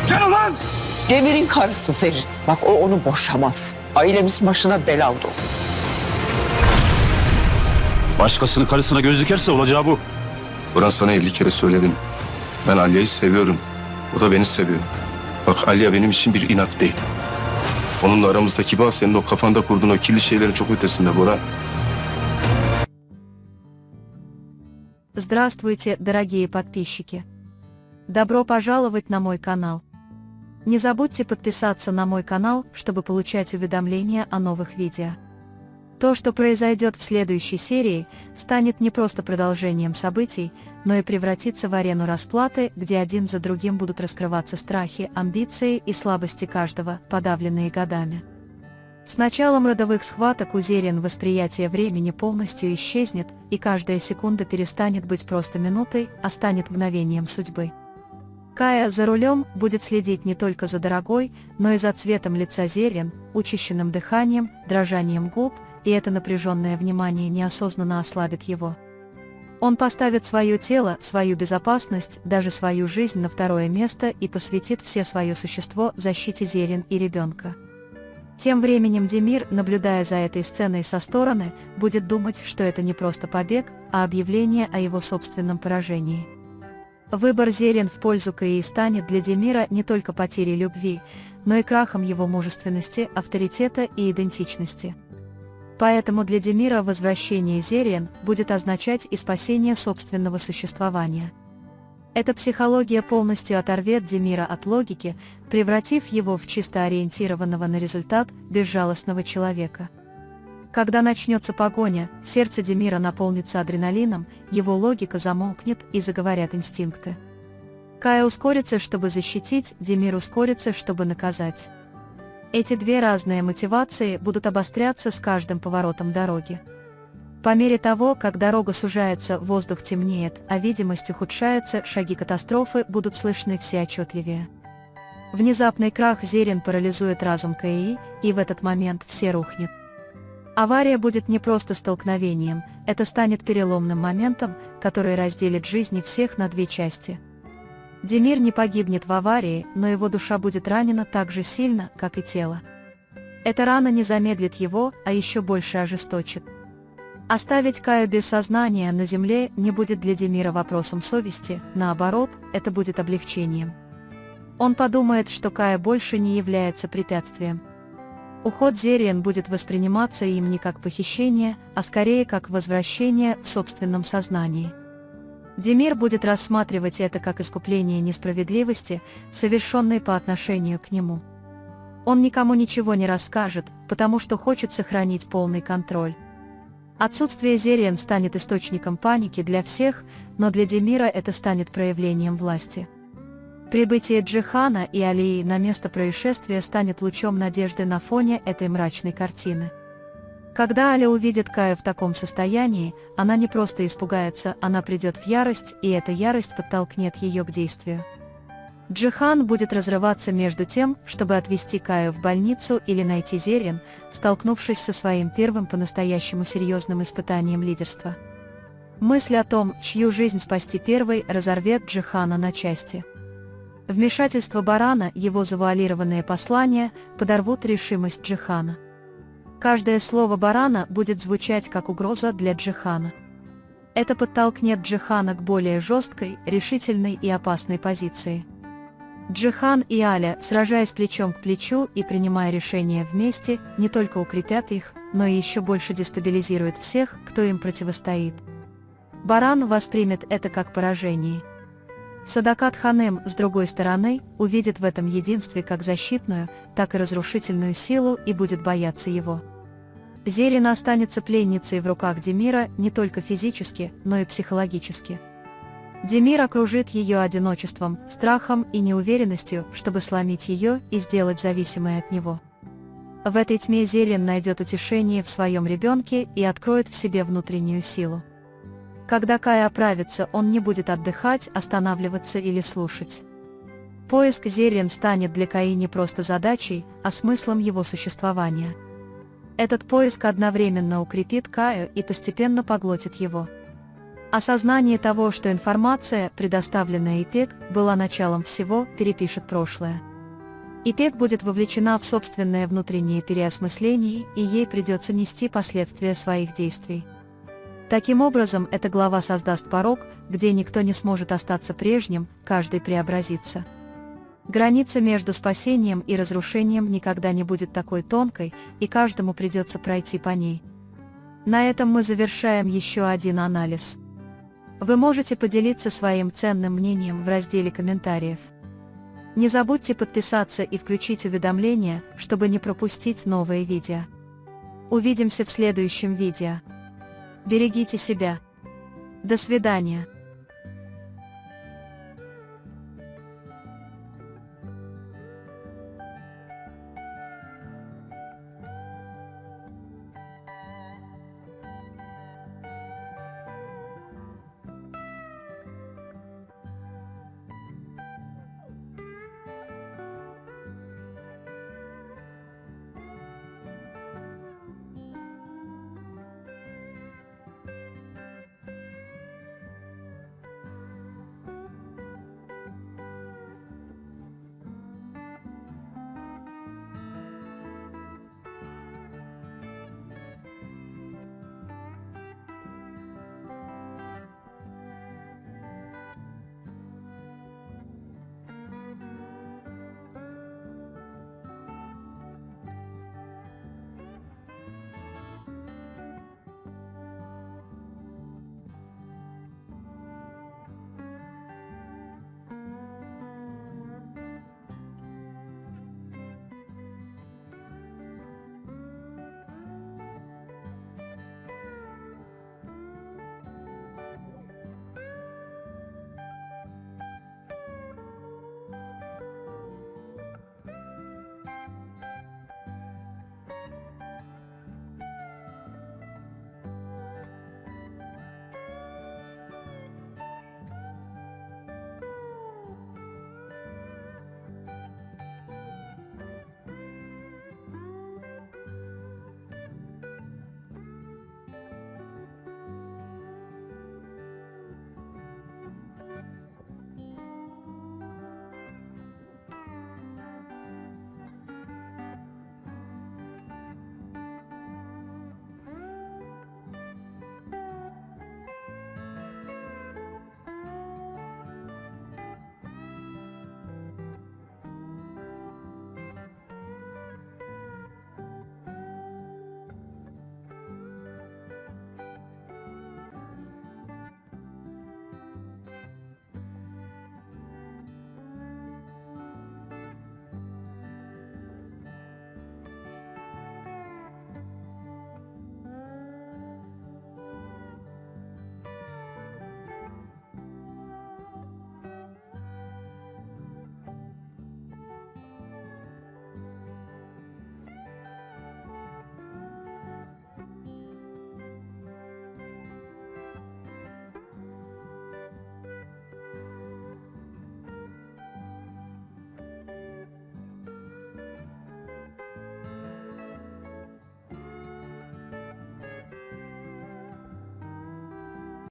Gel ulan! Demir'in karısı Zerrin. Bak o onu boşamaz. Ailemizin başına bela oldu. Başkasının karısına göz dikerse olacağı bu. Burhan, sana 50 kere söyledim. Ben Alya'yı seviyorum. O da beni seviyor. Bak, Alya benim için bir inat değil. Onunla aramızdaki bağ senin o kafanda kurduğun o kirli şeylerin çok ötesinde Burhan. Здравствуйте, дорогие подписчики! Добро пожаловать на мой канал. Не забудьте подписаться на мой канал, чтобы получать уведомления о новых видео. То, что произойдет в следующей серии, станет не просто продолжением событий, но и превратится в арену расплаты, где один за другим будут раскрываться страхи, амбиции и слабости каждого, подавленные годами. С началом родовых схваток у Зерин восприятие времени полностью исчезнет, и каждая секунда перестанет быть просто минутой, а станет мгновением судьбы. Кая за рулем будет следить не только за дорогой, но и за цветом лица Зерин, учащенным дыханием, дрожанием губ, и это напряженное внимание неосознанно ослабит его. Он поставит свое тело, свою безопасность, даже свою жизнь на второе место и посвятит все свое существо защите Зерин и ребенка. Тем временем Демир, наблюдая за этой сценой со стороны, будет думать, что это не просто побег, а объявление о его собственном поражении. Выбор Зерин в пользу Каи станет для Демира не только потерей любви, но и крахом его мужественности, авторитета и идентичности. Поэтому для Демира возвращение Зерин будет означать и спасение собственного существования. Эта психология полностью оторвет Демира от логики, превратив его в чисто ориентированного на результат безжалостного человека. Когда начнется погоня, сердце Демира наполнится адреналином, его логика замолкнет и заговорят инстинкты. Кая ускорится, чтобы защитить, Демир ускорится, чтобы наказать. Эти две разные мотивации будут обостряться с каждым поворотом дороги. По мере того, как дорога сужается, воздух темнеет, а видимость ухудшается, шаги катастрофы будут слышны все отчетливее. Внезапный крах Зерин парализует разум Каи, и в этот момент все рухнет. Авария будет не просто столкновением, это станет переломным моментом, который разделит жизни всех на две части. Демир не погибнет в аварии, но его душа будет ранена так же сильно, как и тело. Эта рана не замедлит его, а еще больше ожесточит. Оставить Каю без сознания на земле не будет для Демира вопросом совести, наоборот, это будет облегчением. Он подумает, что Кая больше не является препятствием. Уход Зерин будет восприниматься им не как похищение, а скорее как возвращение в собственном сознании. Демир будет рассматривать это как искупление несправедливости, совершенной по отношению к нему. Он никому ничего не расскажет, потому что хочет сохранить полный контроль. Отсутствие Зерин станет источником паники для всех, но для Демира это станет проявлением власти. Прибытие Джихана и Алии на место происшествия станет лучом надежды на фоне этой мрачной картины. Когда Аля увидит Каю в таком состоянии, она не просто испугается, она придет в ярость, и эта ярость подтолкнет ее к действию. Джихан будет разрываться между тем, чтобы отвезти Каю в больницу или найти Зерин, столкнувшись со своим первым по-настоящему серьезным испытанием лидерства. Мысль о том, чью жизнь спасти первой, разорвет Джихана на части. Вмешательство Барана, его завуалированные послания, подорвут решимость Джихана. Каждое слово Барана будет звучать как угроза для Джихана. Это подтолкнет Джихана к более жесткой, решительной и опасной позиции. Джихан и Аля, сражаясь плечом к плечу и принимая решения вместе, не только укрепят их, но и еще больше дестабилизируют всех, кто им противостоит. Баран воспримет это как поражение. Садакат Ханем, с другой стороны, увидит в этом единстве как защитную, так и разрушительную силу и будет бояться его. Зерин останется пленницей в руках Демира не только физически, но и психологически. Демир окружит ее одиночеством, страхом и неуверенностью, чтобы сломить ее и сделать зависимой от него. В этой тьме Зерин найдет утешение в своем ребенке и откроет в себе внутреннюю силу. Когда Кай оправится, он не будет отдыхать, останавливаться или слушать. Поиск Зерин станет для Каи не просто задачей, а смыслом его существования. Этот поиск одновременно укрепит Каю и постепенно поглотит его. Осознание того, что информация, предоставленная ИПЕК, была началом всего, перепишет прошлое. ИПЕК будет вовлечена в собственное внутреннее переосмысление, и ей придется нести последствия своих действий. Таким образом, эта глава создаст порог, где никто не сможет остаться прежним, каждый преобразится. Граница между спасением и разрушением никогда не будет такой тонкой, и каждому придется пройти по ней. На этом мы завершаем еще один анализ. Вы можете поделиться своим ценным мнением в разделе комментариев. Не забудьте подписаться и включить уведомления, чтобы не пропустить новые видео. Увидимся в следующем видео. Берегите себя. До свидания.